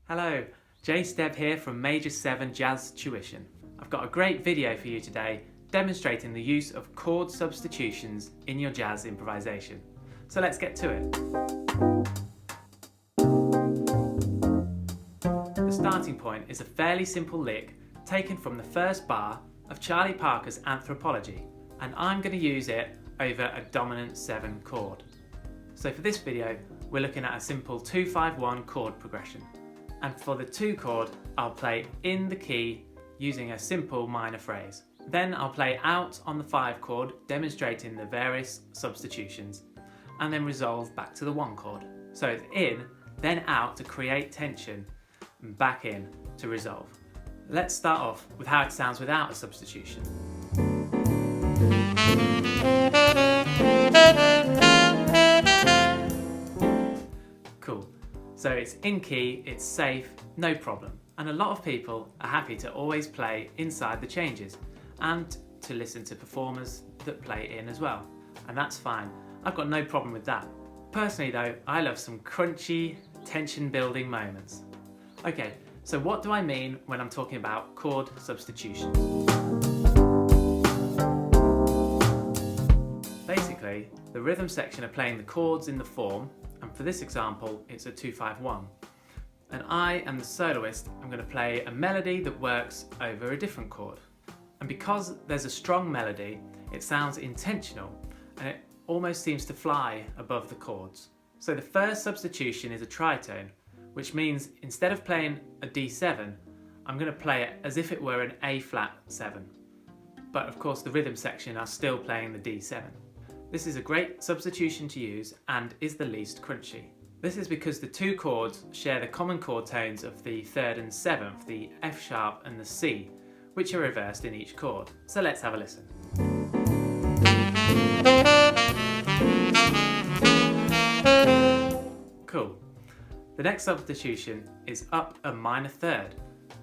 Hello, Jay Steb here from Major 7 Jazz Tuition. I've got a great video for you today demonstrating the use of chord substitutions in your jazz improvisation. So let's get to it. The starting point is a fairly simple lick taken from the first bar of Charlie Parker's Anthropology, and I'm going to use it over a dominant 7 chord. So for this video, we're looking at a simple 2-5-1 chord progression. And for the 2 chord, I'll play in the key using a simple minor phrase. Then I'll play out on the 5 chord, demonstrating the various substitutions, and then resolve back to the 1 chord. So it's in, then out to create tension, and back in to resolve. Let's start off with how it sounds without a substitution. Cool. So it's in key, it's safe, no problem. And a lot of people are happy to always play inside the changes and to listen to performers that play in as well. And that's fine. I've got no problem with that. Personally though, I love some crunchy, tension building moments. Okay, so what do I mean when I'm talking about chord substitutions? Basically, the rhythm section are playing the chords in the form, and for this example, it's a 2-5-1. And I am the soloist, I'm going to play a melody that works over a different chord. And because there's a strong melody, it sounds intentional, and it almost seems to fly above the chords. So the first substitution is a tritone, which means instead of playing a D7, I'm going to play it as if it were an A flat 7. But of course the rhythm section are still playing the D7. This is a great substitution to use and is the least crunchy. This is because the 2 chords share the common chord tones of the 3rd and 7th, the F sharp and the C, which are reversed in each chord. So let's have a listen. Cool. The next substitution is up a minor 3rd.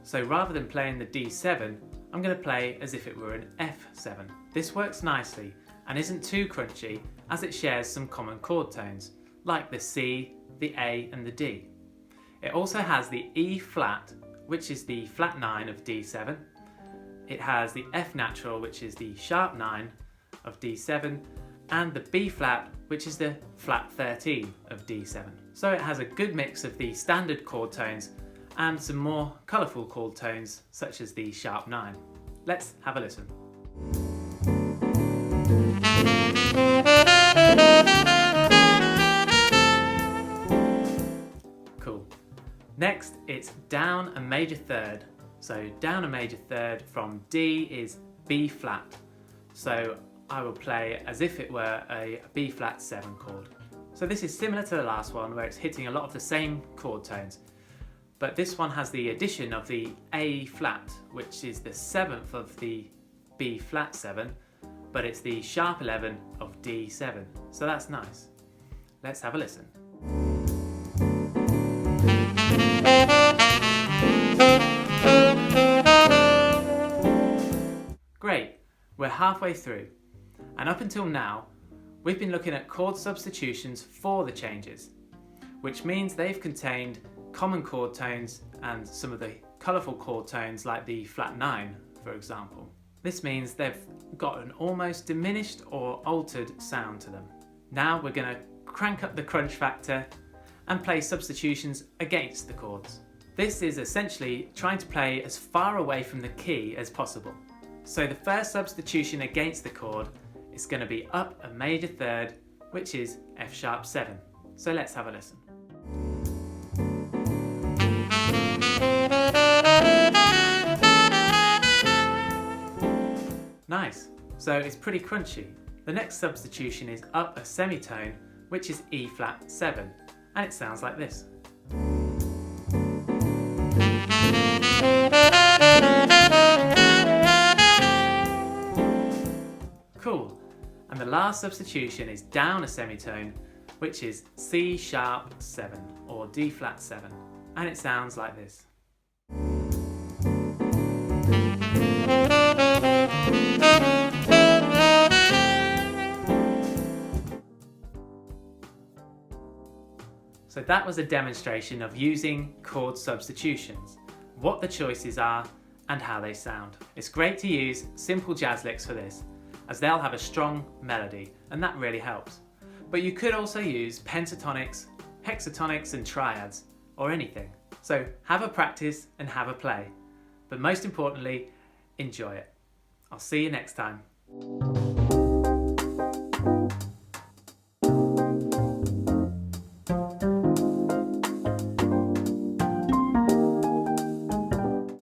So rather than playing the D7, I'm going to play as if it were an F7. This works nicely and isn't too crunchy as it shares some common chord tones, like the C, the A and the D. It also has the E flat, which is the flat 9 of D7. It has the F natural, which is the sharp 9 of D7, and the B flat, which is the flat 13 of D7. So it has a good mix of the standard chord tones and some more colourful chord tones, such as the sharp 9. Let's have a listen. Cool. Next, it's down a major 3rd. So down a major 3rd from D is B flat. So I will play as if it were a B flat 7 chord. So this is similar to the last one where it's hitting a lot of the same chord tones. But this one has the addition of the A flat, which is the 7th of the B flat 7, but it's the sharp 11 of D7. So that's nice. Let's have a listen. Great, we're halfway through. And up until now, we've been looking at chord substitutions for the changes, which means they've contained common chord tones and some of the colourful chord tones like the flat 9, for example. This means they've got an almost diminished or altered sound to them. Now we're going to crank up the crunch factor and play substitutions against the chords. This is essentially trying to play as far away from the key as possible. So the first substitution against the chord is going to be up a major 3rd, which is F sharp 7. So let's have a listen. Nice, so it's pretty crunchy. The next substitution is up a semitone, which is E flat 7, and it sounds like this. Cool, and the last substitution is down a semitone, which is C sharp 7 or D flat 7, and it sounds like this. So So that was a demonstration of using chord substitutions, what the choices are and how they sound. It's great to use simple jazz licks for this, as they'll have a strong melody, and that really helps. But you could also use pentatonics, hexatonics and triads, or anything. So have a practice and have a play. But most importantly, enjoy it. I'll see you next time.